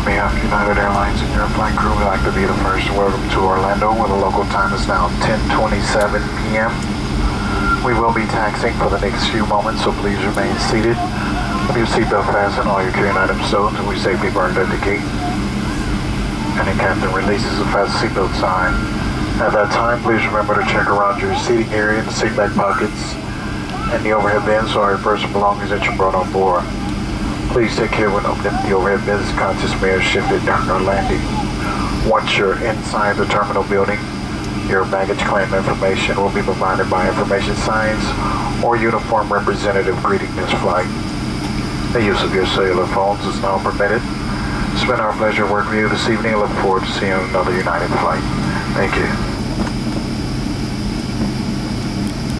On behalf of United Airlines and your flight crew, we'd like to be the first to welcome to Orlando, where the local time is now 10:27 p.m. We will be taxiing for the next few moments, so please remain seated. Have your seatbelt fastened, all your carrying items stowed, and we safely parked at the gate. And the captain releases the fast seatbelt sign. At that time, please remember to check around your seating area, the seat back pockets, and the overhead bins, so all your personal belongings that you brought on board. Please take care when opening the overhead bins. Contents may have shifted during our landing. Once you're inside the terminal building, your baggage claim information will be provided by information signs or uniform representative greeting this flight. The use of your cellular phones is now permitted. It's been our pleasure working with you this evening. I look forward to seeing you on another United flight. Thank you.